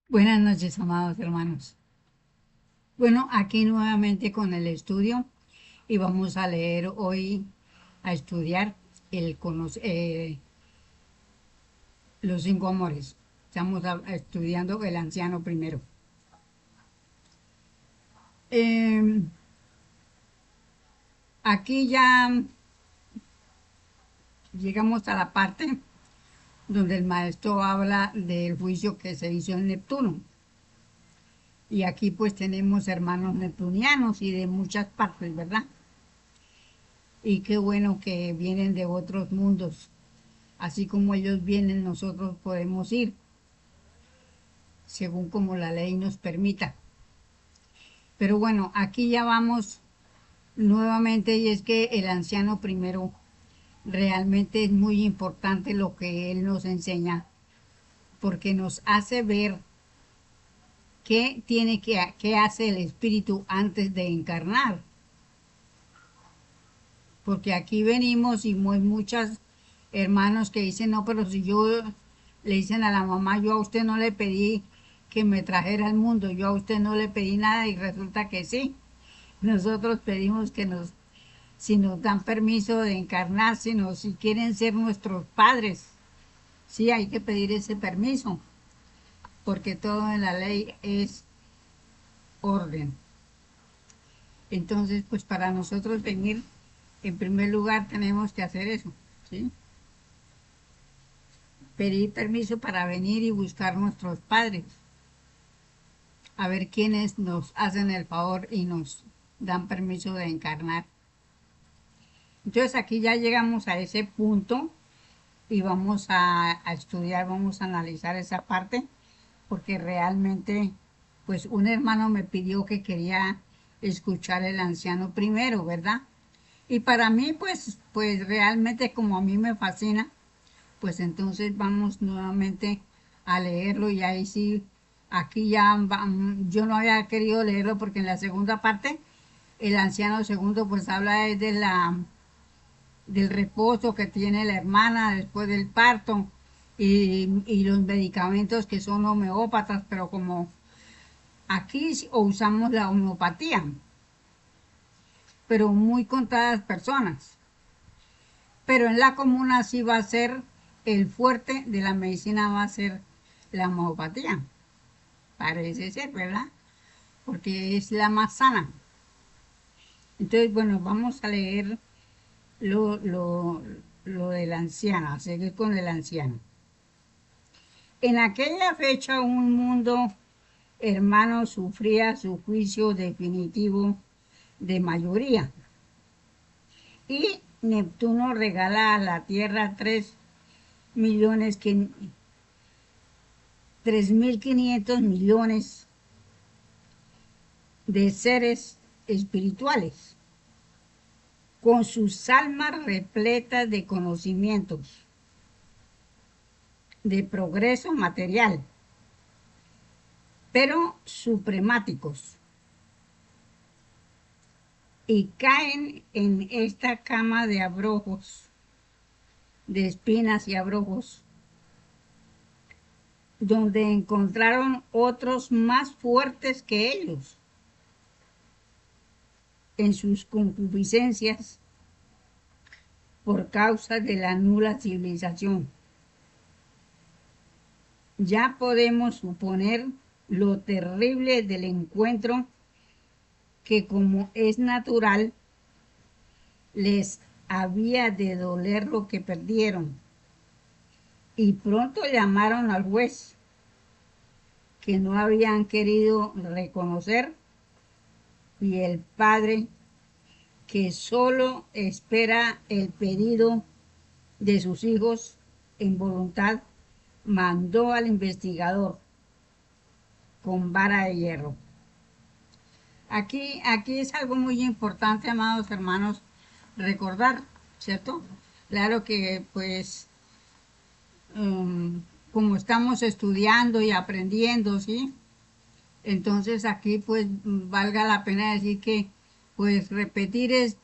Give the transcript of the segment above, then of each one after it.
Buenas noches, amados hermanos. Bueno, aquí nuevamente con el estudio y vamos a leer hoy, a estudiar los cinco amores. Estamos estudiando el anciano primero. Eh, Aquí ya llegamos a la parte donde el maestro habla del juicio que se hizo en Neptuno. Y aquí pues tenemos hermanos neptunianos y de muchas partes, ¿verdad? Y qué bueno que vienen de otros mundos. Así como ellos vienen, nosotros podemos ir, según como la ley nos permita. Pero bueno, aquí ya vamos nuevamente y es que el anciano primero realmente es muy importante lo que él nos enseña porque nos hace ver qué hace el espíritu antes de encarnar. Porque aquí venimos y hay muchas hermanos que dicen, no, pero si yo le dicen a la mamá, yo a usted no le pedí que me trajera al mundo, yo a usted no le pedí nada y resulta que sí. Nosotros pedimos que si nos dan permiso de encarnar, si quieren ser nuestros padres, sí hay que pedir ese permiso, porque todo en la ley es orden. Entonces, pues para nosotros venir, en primer lugar tenemos que hacer eso, ¿sí? Pedir permiso para venir y buscar nuestros padres, a ver quiénes nos hacen el favor y nos dan permiso de encarnar. Entonces aquí ya llegamos a ese punto y vamos a estudiar, vamos a analizar esa parte, porque realmente, pues un hermano me pidió que quería escuchar el anciano primero, ¿verdad? Y para mí, pues realmente como a mí me fascina, pues entonces vamos nuevamente a leerlo y ahí sí, aquí ya yo no había querido leerlo porque en la segunda parte, el anciano segundo pues habla del reposo que tiene la hermana después del parto y los medicamentos que son homeópatas, pero como aquí usamos la homeopatía, pero muy contadas personas. Pero en la comuna sí va a ser el fuerte de la medicina, va a ser la homeopatía. Parece ser, ¿verdad? Porque es la más sana. Entonces, bueno, vamos a leer lo, lo, lo del anciano, a seguir con el anciano. En aquella fecha un mundo hermano sufría su juicio definitivo de mayoría y Neptuno regala a la Tierra 3.500 millones de seres espirituales, con sus almas repletas de conocimientos, de progreso material, pero supremáticos, y caen en esta cama de abrojos, de espinas y abrojos, donde encontraron otros más fuertes que ellos en sus concupiscencias por causa de la nula civilización. Ya podemos suponer lo terrible del encuentro que, como es natural, les había de doler lo que perdieron. Y pronto llamaron al juez, que no habían querido reconocer, y el padre, que solo espera el pedido de sus hijos en voluntad, mandó al investigador con vara de hierro. Aquí es algo muy importante, amados hermanos, recordar, ¿cierto? Claro que pues como estamos estudiando y aprendiendo, ¿sí? Entonces aquí pues valga la pena decir que pues repetir es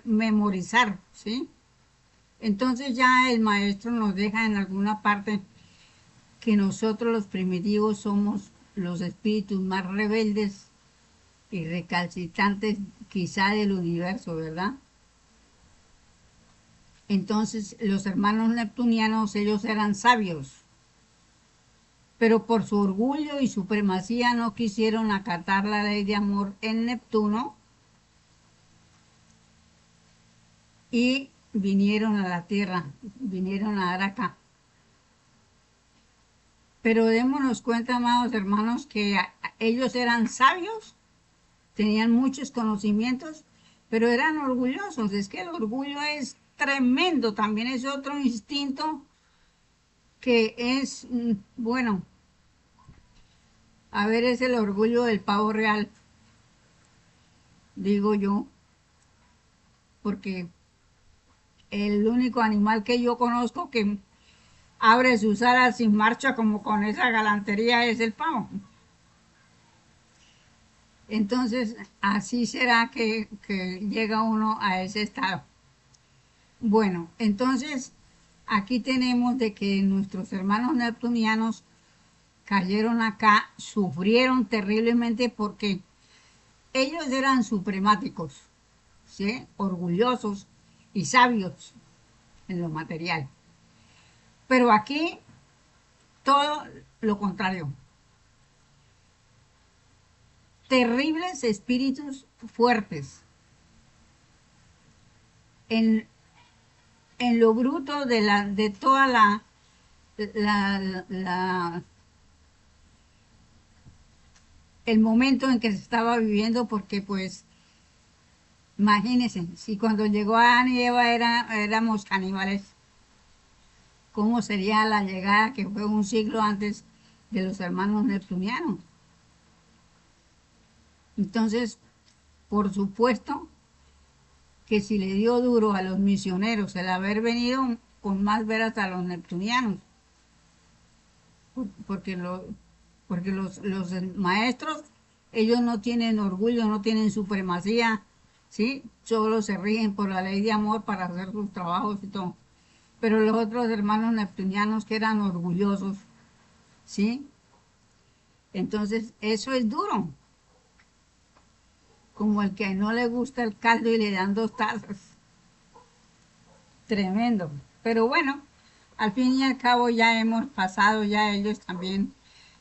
memorizar, ¿sí? Entonces ya el maestro nos deja en alguna parte que nosotros los primitivos somos los espíritus más rebeldes y recalcitrantes quizá del universo, ¿verdad? Entonces los hermanos neptunianos, ellos eran sabios, pero por su orgullo y supremacía no quisieron acatar la ley de amor en Neptuno y vinieron a la Tierra, vinieron a dar acá. Pero démonos cuenta, amados hermanos, que ellos eran sabios, tenían muchos conocimientos, pero eran orgullosos. Es que el orgullo es tremendo, también es otro instinto que es, bueno, a ver, es el orgullo del pavo real, digo yo, porque el único animal que yo conozco que abre sus alas sin marcha como con esa galantería es el pavo. Entonces, así será que llega uno a ese estado. Bueno, entonces aquí tenemos de que nuestros hermanos neptunianos cayeron acá, sufrieron terriblemente porque ellos eran supremáticos, ¿sí? Orgullosos y sabios en lo material. Pero aquí todo lo contrario. Terribles espíritus fuertes en, en lo bruto de toda la el momento en que se estaba viviendo, porque pues imagínense, si cuando llegó Adán y Eva éramos caníbales, ¿cómo sería la llegada que fue un siglo antes de los hermanos neptunianos? Entonces, por supuesto que si le dio duro a los misioneros el haber venido, con más veras a los neptunianos, porque, porque los maestros, ellos no tienen orgullo, no tienen supremacía, ¿sí? Solo se rigen por la ley de amor para hacer sus trabajos y todo. Pero los otros hermanos neptunianos que eran orgullosos, ¿sí? Entonces, eso es duro, como el que no le gusta el caldo y le dan 2 tazas. Tremendo. Pero bueno, al fin y al cabo ya hemos pasado, ya ellos también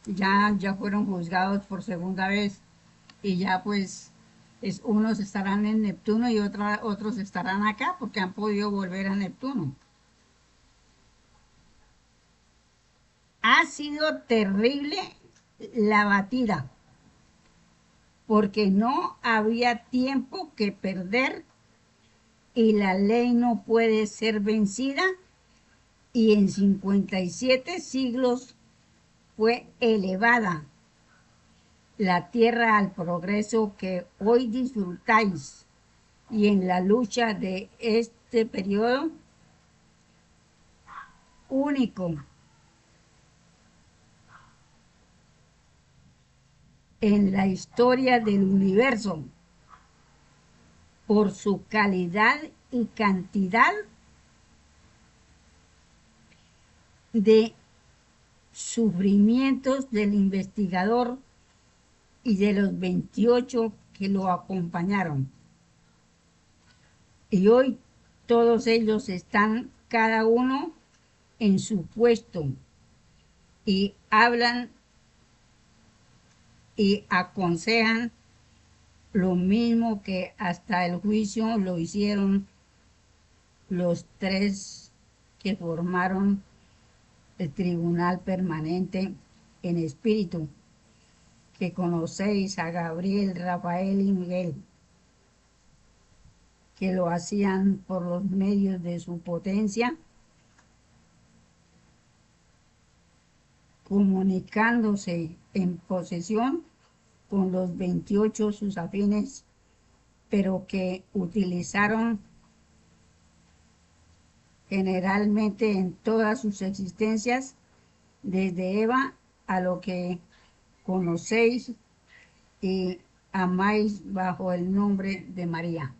ya fueron juzgados por segunda vez y ya pues unos estarán en Neptuno y otros estarán acá porque han podido volver a Neptuno. Ha sido terrible la batida porque no había tiempo que perder y la ley no puede ser vencida y en 57 siglos fue elevada la tierra al progreso que hoy disfrutáis y en la lucha de este periodo único en la historia del universo por su calidad y cantidad de sufrimientos del investigador y de los 28 que lo acompañaron. Y hoy todos ellos están cada uno en su puesto y hablan y aconsejan lo mismo que hasta el juicio lo hicieron los 3 que formaron el tribunal permanente en espíritu, que conocéis a Gabriel, Rafael y Miguel, que lo hacían por los medios de su potencia, comunicándose en posesión con los 28 sus afines, pero que utilizaron generalmente en todas sus existencias, desde Eva a lo que conocéis y amáis bajo el nombre de María.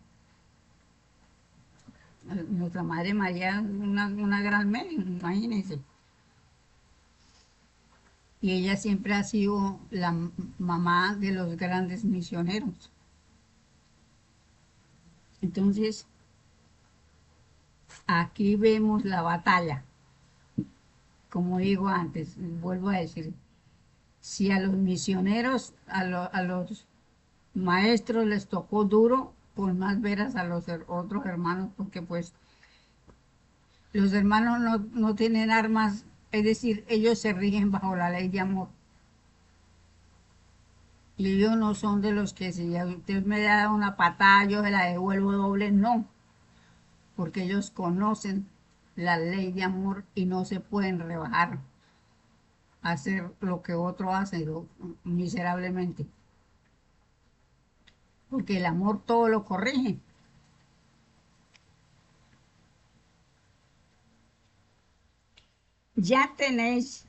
Nuestra Madre María es una gran medium, imagínense. y ella siempre ha sido la mamá de los grandes misioneros. Entonces, aquí vemos la batalla. Como digo antes, vuelvo a decir, si a los misioneros, a los maestros les tocó duro, pues más veras a los otros hermanos, porque pues los hermanos no tienen armas, es decir, ellos se rigen bajo la ley de amor. Y ellos no son de los que si usted me da una patada, yo se la devuelvo doble, no, porque ellos conocen la ley de amor y no se pueden rebajar a hacer lo que otro hace miserablemente, porque el amor todo lo corrige. Ya tenéis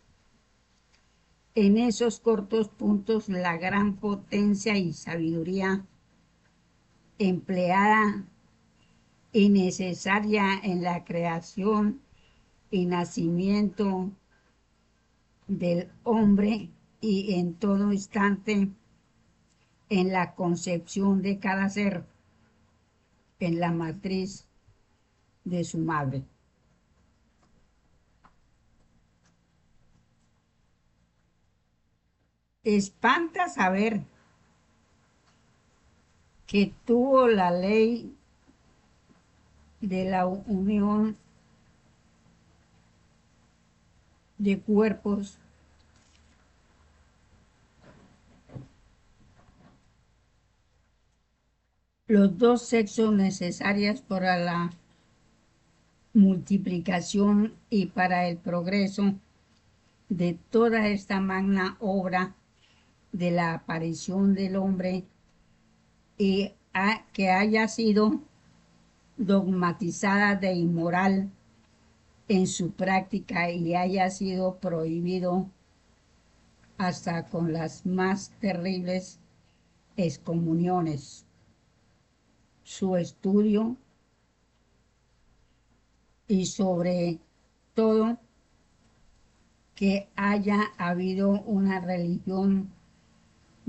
en esos cortos puntos la gran potencia y sabiduría empleada y necesaria en la creación y nacimiento del hombre y en todo instante en la concepción de cada ser en la matriz de su madre. Espanta saber que tuvo la ley de la unión de cuerpos los dos sexos necesarias para la multiplicación y para el progreso de toda esta magna obra de la aparición del hombre y que haya sido dogmatizada de inmoral en su práctica y haya sido prohibido hasta con las más terribles excomuniones. Su estudio y sobre todo que haya habido una religión,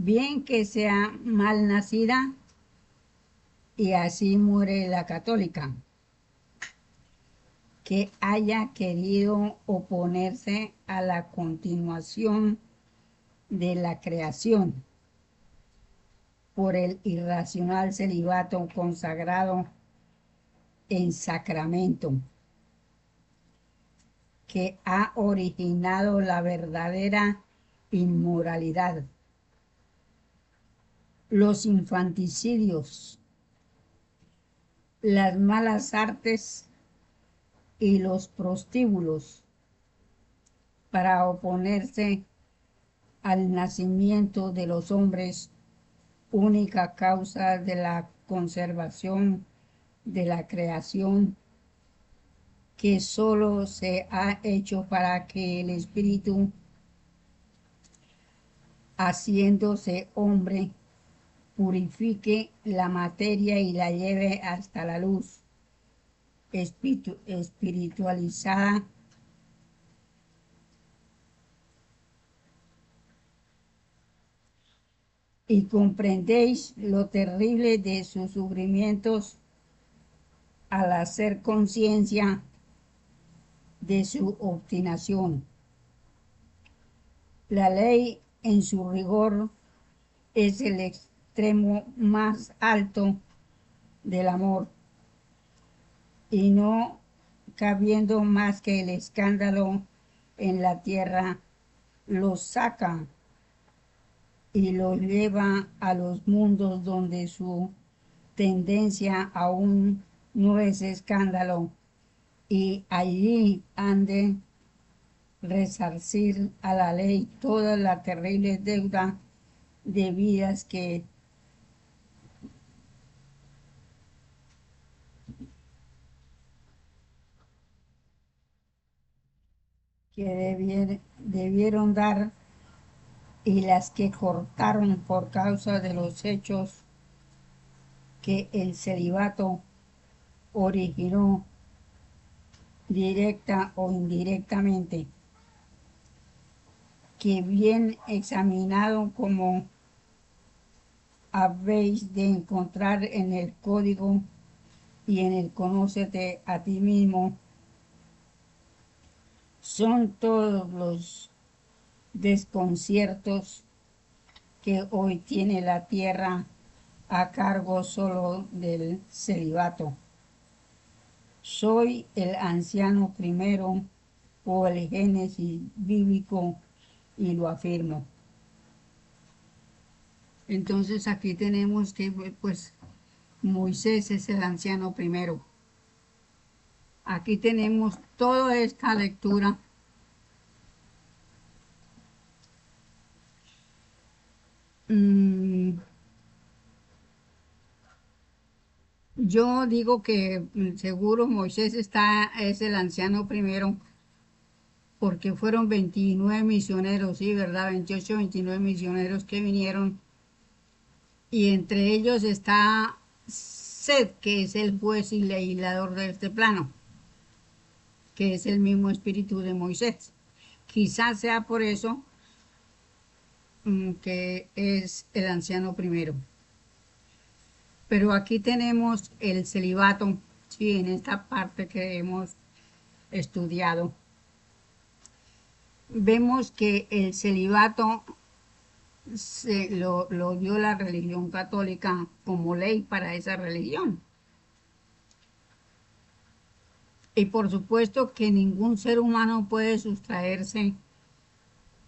bien que sea mal nacida, y así muere la católica, que haya querido oponerse a la continuación de la creación por el irracional celibato consagrado en sacramento, que ha originado la verdadera inmoralidad, los infanticidios, las malas artes y los prostíbulos, para oponerse al nacimiento de los hombres, única causa de la conservación de la creación, que sólo se ha hecho para que el espíritu, haciéndose hombre, purifique la materia y la lleve hasta la luz espiritualizada y comprendéis lo terrible de sus sufrimientos al hacer conciencia de su obstinación. La ley en su rigor es el extremo más alto del amor y no cabiendo más que el escándalo en la tierra, los saca y los lleva a los mundos donde su tendencia aún no es escándalo, y allí han de resarcir a la ley toda la terrible deuda de vidas que debieron dar y las que cortaron por causa de los hechos que el celibato originó directa o indirectamente. que bien examinado como habéis de encontrar en el código y en el conócete a ti mismo, son todos los desconciertos que hoy tiene la tierra a cargo solo del celibato. Soy el anciano primero o el Génesis bíblico y lo afirmo. Entonces aquí tenemos que pues Moisés es el anciano primero. Aquí tenemos toda esta lectura. Yo digo que seguro Moisés es el anciano primero, porque fueron 29 misioneros, sí, ¿verdad? 28, 29 misioneros que vinieron, y entre ellos está Set, que es el juez y legislador de este plano, que es el mismo espíritu de Moisés. Quizás sea por eso que es el anciano primero. Pero aquí tenemos el celibato, sí, en esta parte que hemos estudiado. Vemos que el celibato lo dio la religión católica como ley para esa religión. Y por supuesto que ningún ser humano puede sustraerse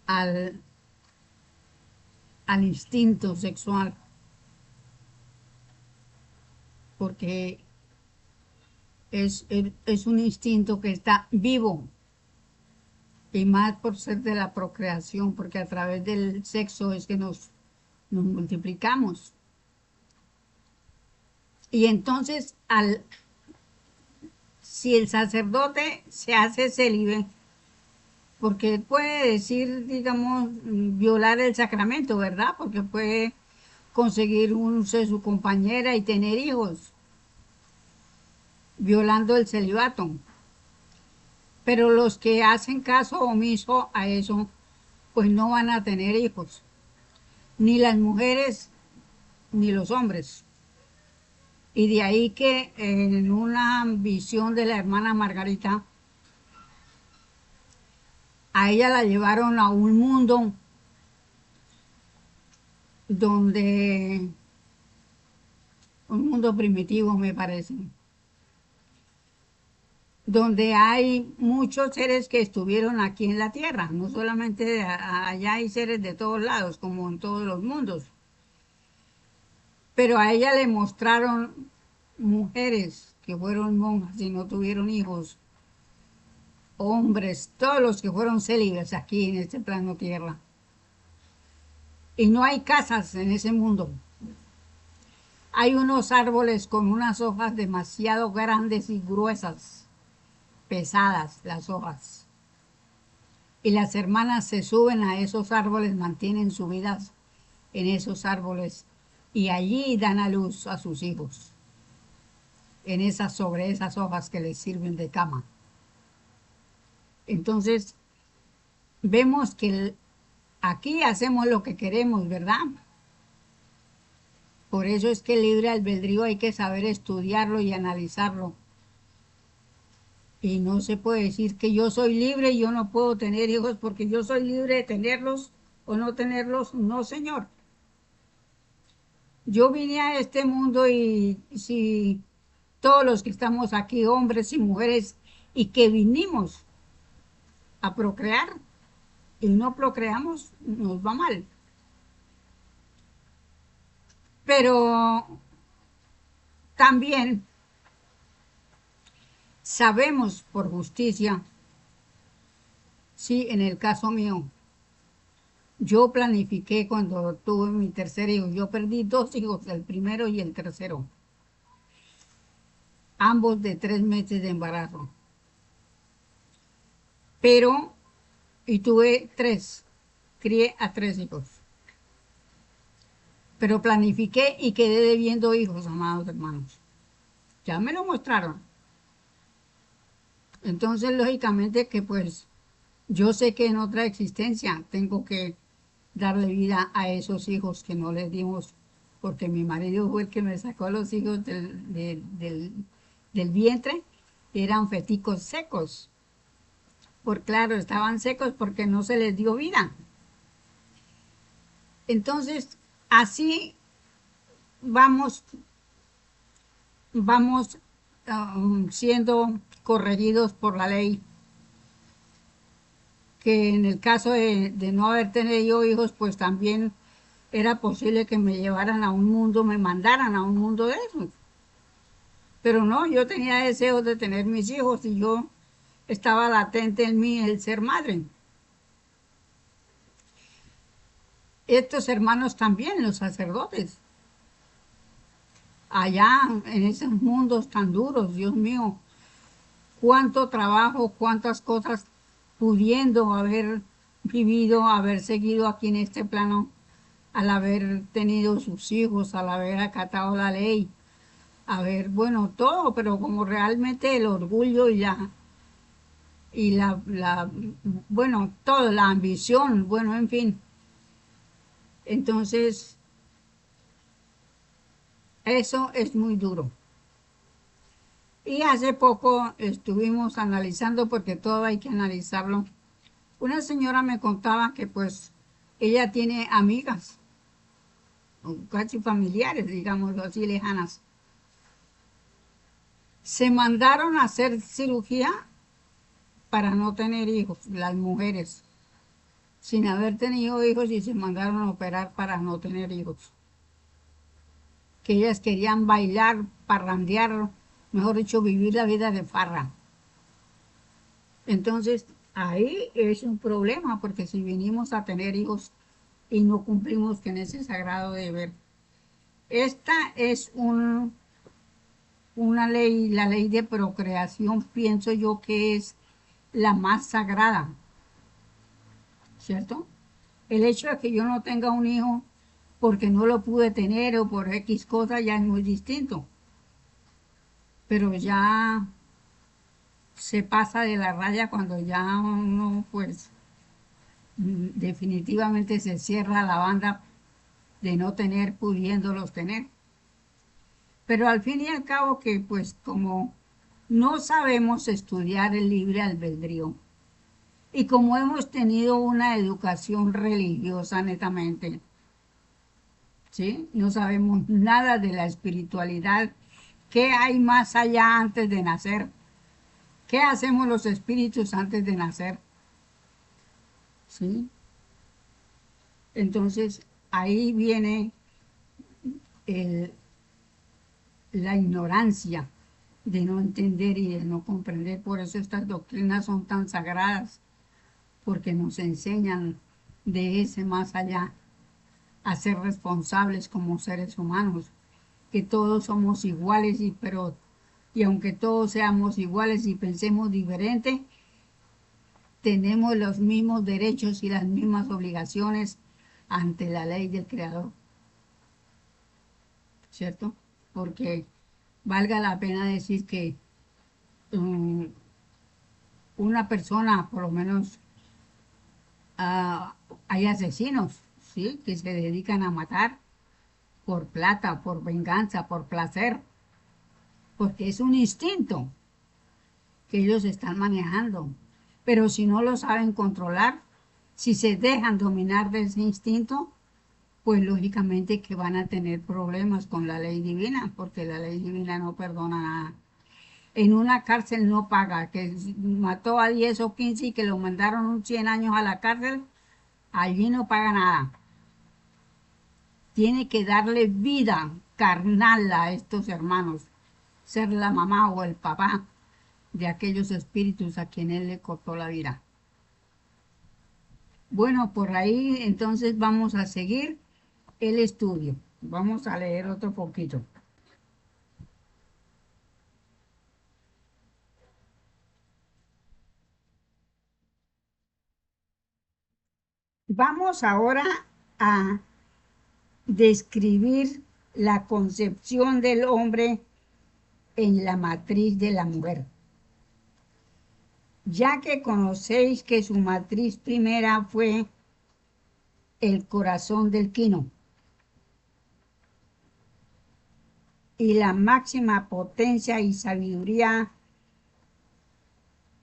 al, al instinto sexual, porque es un instinto que está vivo, y más por ser de la procreación, porque a través del sexo es que nos multiplicamos. Y entonces, si el sacerdote se hace célibe, porque puede decir, digamos, violar el sacramento, ¿verdad? Porque puede conseguir su compañera y tener hijos, violando el celibato. Pero los que hacen caso omiso a eso, pues no van a tener hijos, ni las mujeres ni los hombres. Y de ahí que en una visión de la hermana Margarita, a ella la llevaron a un mundo donde, un mundo primitivo me parece, donde hay muchos seres que estuvieron aquí en la tierra, no solamente allá hay seres de todos lados, como en todos los mundos, pero a ella le mostraron mujeres que fueron monjas y no tuvieron hijos, hombres, todos los que fueron célibes aquí en este plano tierra. Y no hay casas en ese mundo. Hay unos árboles con unas hojas demasiado grandes y gruesas, pesadas las hojas. Y las hermanas se suben a esos árboles, mantienen subidas en esos árboles y allí dan a luz a sus hijos, sobre esas hojas que les sirven de cama. Entonces, vemos que aquí hacemos lo que queremos, ¿verdad? Por eso es que el libre albedrío hay que saber estudiarlo y analizarlo. Y no se puede decir que yo soy libre y yo no puedo tener hijos porque yo soy libre de tenerlos o no tenerlos. No, señor. Yo vine a este mundo y si todos los que estamos aquí, hombres y mujeres, y que vinimos a procrear y no procreamos, nos va mal. Pero también sabemos por justicia, sí, en el caso mío, yo planifiqué cuando tuve mi tercer hijo, yo perdí dos hijos, el primero y el tercero, ambos de 3 meses de embarazo. Pero, y tuve crié a 3 hijos. Pero planifiqué y quedé debiendo hijos, amados hermanos. Ya me lo mostraron. Entonces, lógicamente que pues Yo sé que en otra existencia tengo que darle vida a esos hijos que no les dimos, porque mi marido fue el que me sacó los hijos del vientre, eran feticos secos. Por claro, estaban secos porque no se les dio vida. Entonces, así vamos, vamos siendo corregidos por la ley, que en el caso de no haber tenido hijos, pues también era posible que me llevaran a un mundo, me mandaran a un mundo de esos. Pero no, yo tenía deseos de tener mis hijos y yo estaba latente en mí el ser madre. Estos hermanos también, los sacerdotes, allá en esos mundos tan duros, Dios mío, cuánto trabajo, cuántas cosas pudiendo haber vivido, haber seguido aquí en este plano, al haber tenido sus hijos, al haber acatado la ley, bueno, todo, pero como realmente el orgullo y bueno, todo, la ambición, bueno, en fin. Entonces, eso es muy duro. Y hace poco estuvimos analizando, porque todo hay que analizarlo. Una señora me contaba que pues ella tiene amigas, casi familiares, digámoslo así, lejanas. Se mandaron a hacer cirugía para no tener hijos, las mujeres, sin haber tenido hijos y se mandaron a operar para no tener hijos. Que ellas querían bailar, parrandear, mejor dicho, vivir la vida de farra. Entonces, ahí es un problema, porque si vinimos a tener hijos y no cumplimos con ese sagrado deber. Esta es una ley, la ley de procreación, pienso yo que es la más sagrada, ¿cierto? El hecho de que yo no tenga un hijo porque no lo pude tener o por X cosa ya es muy distinto. Pero ya se pasa de la raya cuando ya uno, pues, definitivamente se cierra la banda de no tener, pudiéndolos tener. Pero al fin y al cabo que, pues, como no sabemos estudiar el libre albedrío y como hemos tenido una educación religiosa netamente, ¿sí? No sabemos nada de la espiritualidad, qué hay más allá antes de nacer, qué hacemos los espíritus antes de nacer, ¿sí? Entonces ahí viene el, la ignorancia de no entender y de no comprender. Por eso estas doctrinas son tan sagradas, porque nos enseñan de ese más allá a ser responsables como seres humanos, que todos somos iguales y aunque todos seamos iguales y pensemos diferente, tenemos los mismos derechos y las mismas obligaciones ante la ley del Creador, ¿cierto? Porque valga la pena decir que um, una persona, por lo menos hay asesinos, ¿sí? Que se dedican a matar por plata, por venganza, por placer, porque es un instinto que ellos están manejando. Pero si no lo saben controlar, si se dejan dominar de ese instinto, pues lógicamente que van a tener problemas con la ley divina, porque la ley divina no perdona nada. En una cárcel no paga, que mató a 10 o 15 y que lo mandaron 100 años a la cárcel, allí no paga nada. Tiene que darle vida carnal a estos hermanos, ser la mamá o el papá de aquellos espíritus a quienes él le cortó la vida. Bueno, por ahí entonces vamos a seguir el estudio. Vamos a leer otro poquito. Vamos ahora a describir la concepción del hombre en la matriz de la mujer. ya que conocéis que su matriz primera fue el corazón del quino, y la máxima potencia y sabiduría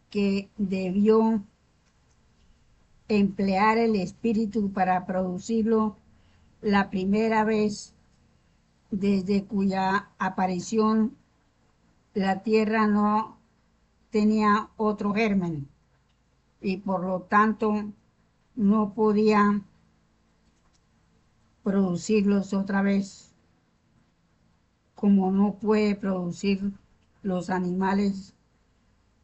que debió emplear el espíritu para producirlo la primera vez, desde cuya aparición la tierra no tenía otro germen y por lo tanto no podía producirlos otra vez, como no puede producir los animales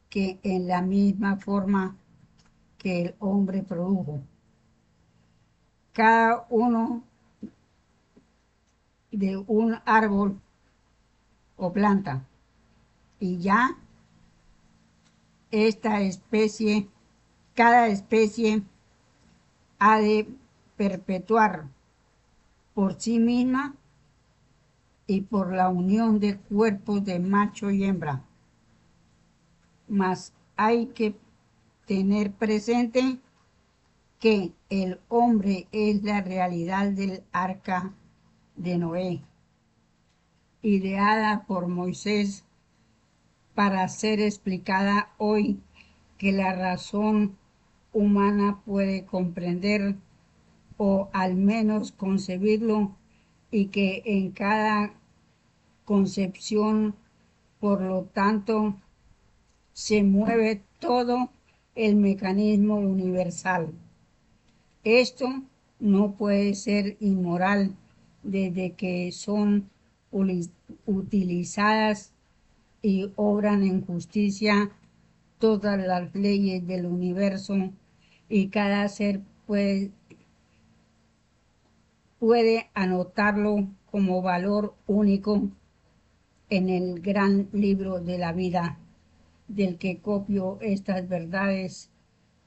que en la misma forma que el hombre produjo. Cada uno de un árbol o planta, y ya esta especie, cada especie ha de perpetuar por sí misma y por la unión de cuerpos de macho y hembra. Mas hay que tener presente que el hombre es la realidad del arca de Noé, ideada por Moisés para ser explicada hoy, que la razón humana puede comprender o al menos concebirlo, y que en cada concepción, por lo tanto, se mueve todo el mecanismo universal. Esto no puede ser inmoral desde que son utilizadas y obran en justicia todas las leyes del universo, y cada ser puede anotarlo como valor único en el gran libro de la vida, del que copio estas verdades,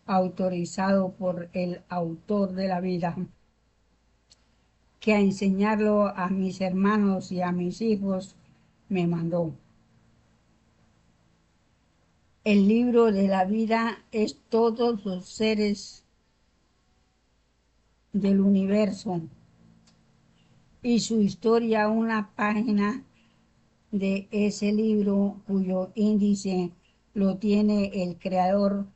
autorizado por el autor de la vida, que a enseñarlo a mis hermanos y a mis hijos me mandó. El libro de la vida es todos los seres del universo y su historia una página de ese libro cuyo índice lo tiene el creador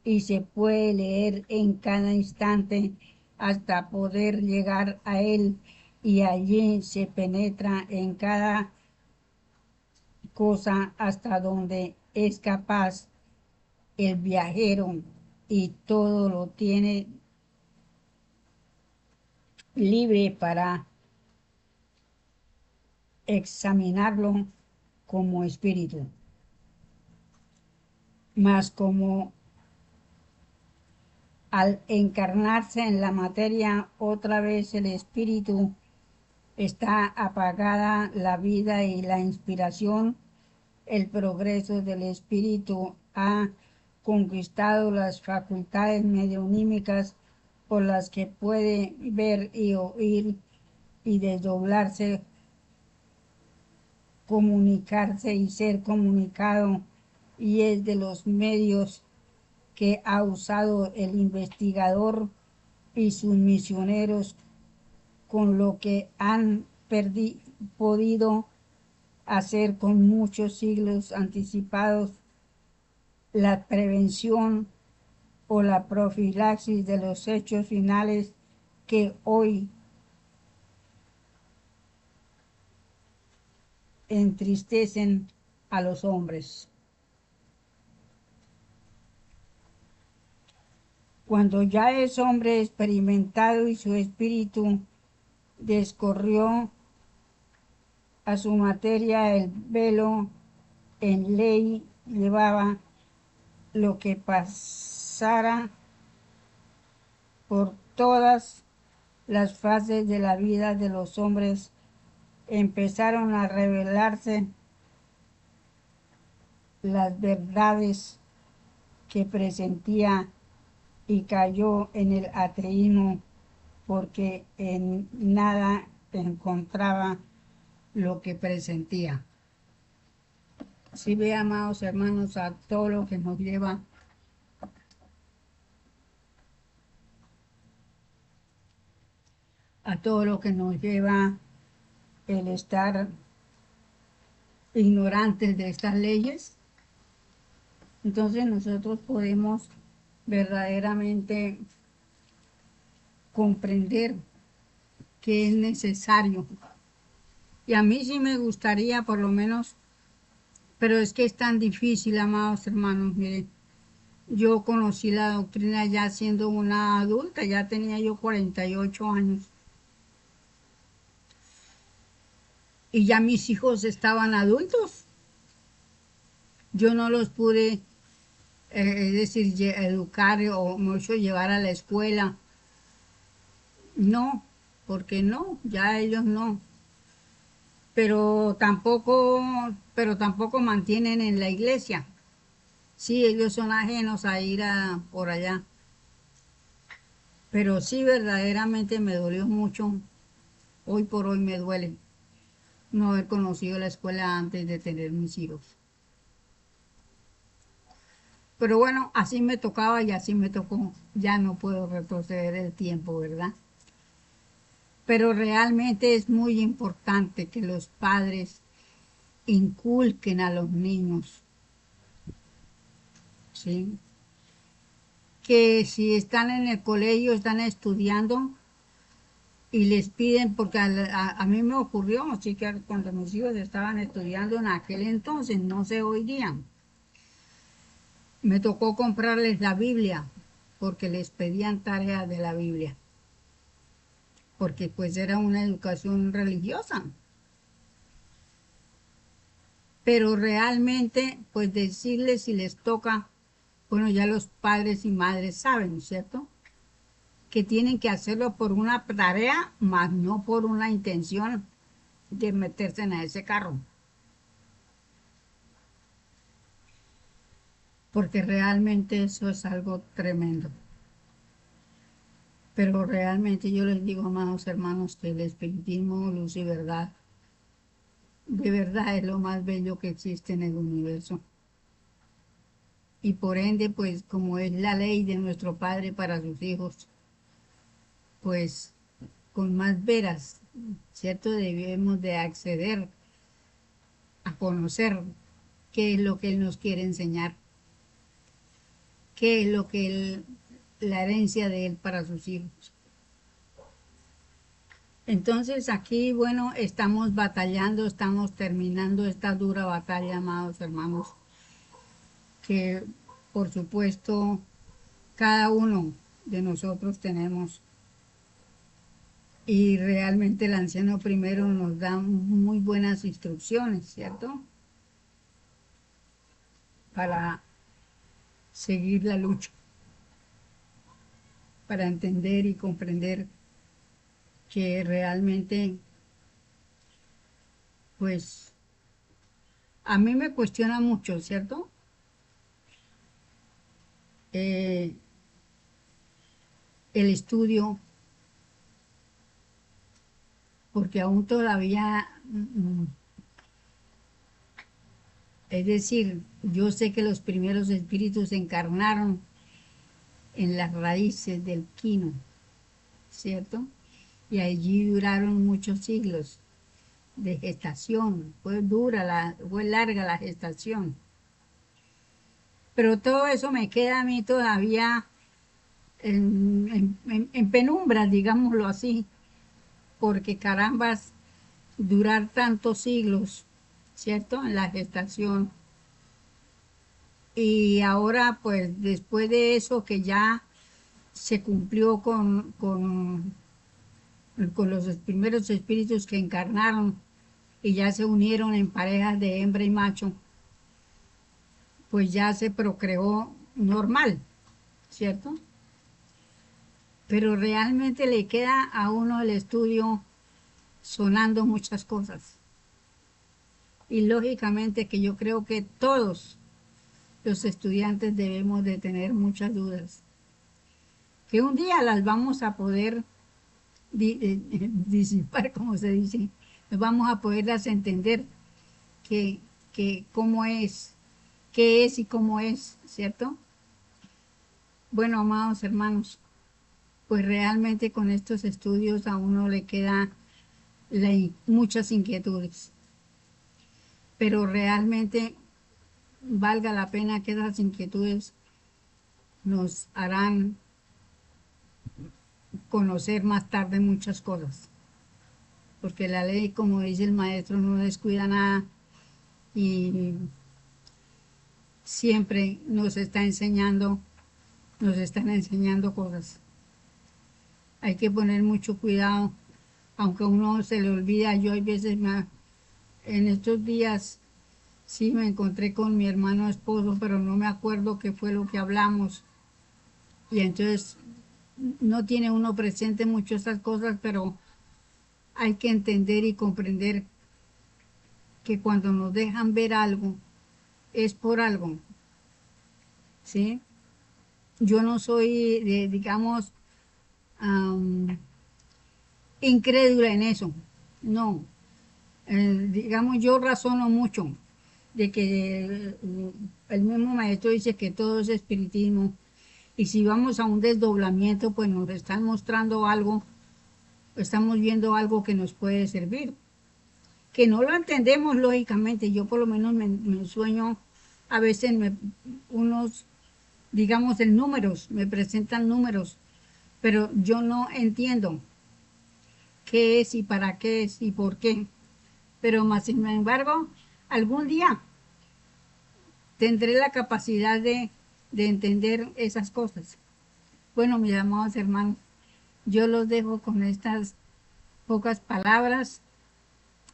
y se puede leer en cada instante hasta poder llegar a él, y allí se penetra en cada cosa hasta donde es capaz el viajero, y todo lo tiene libre para examinarlo como espíritu. Mas como al encarnarse en la materia otra vez el espíritu, está apagada la vida y la inspiración, el progreso del espíritu ha conquistado las facultades mediunímicas por las que puede ver y oír y desdoblarse, comunicarse y ser comunicado, y es de los medios que ha usado el investigador y sus misioneros, con lo que han podido hacer con muchos siglos anticipados la prevención o la profilaxis de los hechos finales que hoy entristecen a los hombres. Cuando ya es hombre experimentado y su espíritu descorrió a su materia el velo, en ley llevaba lo que pasara por todas las fases de la vida de los hombres. Empezaron a revelarse las verdades que presentía, y cayó en el ateísmo porque en nada encontraba lo que presentía. Si ve, amados hermanos, a todo lo que nos lleva a todo lo que nos lleva el estar ignorantes de estas leyes. Entonces nosotros podemos verdaderamente comprender que es necesario. Y a mí sí me gustaría por lo menos, pero es que es tan difícil, amados hermanos, miren, yo conocí la doctrina ya siendo una adulta, ya tenía yo 48 años. Y ya mis hijos estaban adultos. Yo no los pude, es decir, educar o mucho llevar a la escuela. No, porque no, ya ellos no. Pero tampoco mantienen en la iglesia. Sí, ellos son ajenos a ir por allá. Pero sí, verdaderamente me dolió mucho. Hoy por hoy me duele no haber conocido la escuela antes de tener mis hijos. Pero bueno, así me tocaba y así me tocó. Ya no puedo retroceder el tiempo, ¿verdad? Pero realmente es muy importante que los padres inculquen a los niños, ¿sí? Que si están en el colegio, están estudiando y les piden, porque a mí me ocurrió, así que cuando mis hijos estaban estudiando en aquel entonces, no sé hoy día, me tocó comprarles la Biblia, porque les pedían tareas de la Biblia, porque pues era una educación religiosa. Pero realmente, pues decirles si les toca, bueno, ya los padres y madres saben, ¿cierto? Que tienen que hacerlo por una tarea, más no por una intención de meterse en ese carro. Porque realmente eso es algo tremendo. Pero realmente yo les digo, amados hermanos, que el espiritismo, luz y verdad, de verdad es lo más bello que existe en el universo. Y por ende, pues como es la ley de nuestro Padre para sus hijos, pues con más veras, ¿cierto? Debemos de acceder a conocer qué es lo que Él nos quiere enseñar, qué es lo que la herencia de Él para sus hijos. Entonces aquí, bueno, estamos batallando, estamos terminando esta dura batalla, amados hermanos, que por supuesto cada uno de nosotros tenemos. Y realmente el anciano primero nos da muy buenas instrucciones, ¿cierto? Para seguir la lucha, para entender y comprender que realmente, pues, a mí me cuestiona mucho, ¿cierto? Eh, el estudio, porque aún todavía, es decir, yo sé que los primeros espíritus se encarnaron en las raíces del quino, ¿cierto? Y allí duraron muchos siglos de gestación, fue larga la gestación. Pero todo eso me queda a mí todavía en penumbras, digámoslo así, porque carambas, durar tantos siglos, ¿cierto? En la gestación. Y ahora, pues, después de eso que ya se cumplió con los primeros espíritus que encarnaron y ya se unieron en parejas de hembra y macho, pues ya se procreó normal, ¿cierto? Pero realmente le queda a uno el estudio sonando muchas cosas. Y lógicamente que yo creo que todos los estudiantes debemos de tener muchas dudas, que un día las vamos a poder disipar, como se dice, nos vamos a poderlas entender, que, que cómo es, qué es y cómo es, ¿cierto? Bueno, amados hermanos, pues realmente con estos estudios a uno le queda muchas inquietudes, pero realmente valga la pena que esas inquietudes nos harán conocer más tarde muchas cosas, porque la ley, como dice el maestro, no descuida nada y siempre nos están enseñando cosas. Hay que poner mucho cuidado, aunque a uno se le olvida. Yo hay veces en estos días sí me encontré con mi hermano esposo, pero no me acuerdo qué fue lo que hablamos. Y entonces no tiene uno presente mucho estas cosas, pero hay que entender y comprender que cuando nos dejan ver algo, es por algo, ¿sí? Yo no soy, digamos, um, incrédula en eso, no. Digamos, yo razono mucho de que el mismo maestro dice que todo es espiritismo, y si vamos a un desdoblamiento, pues nos están mostrando algo, estamos viendo algo que nos puede servir, que no lo entendemos lógicamente. Yo por lo menos me sueño, a veces unos, digamos, en números, me presentan números, pero yo no entiendo qué es y para qué es y por qué. Pero más sin embargo, algún día tendré la capacidad de entender esas cosas. Bueno, mis amados hermanos, yo los dejo con estas pocas palabras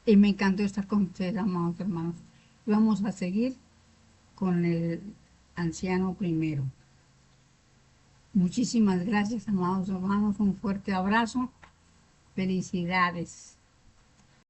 y me encantó estar con ustedes, amados hermanos. Vamos a seguir con el anciano primero. Muchísimas gracias, amados hermanos. Un fuerte abrazo. Felicidades.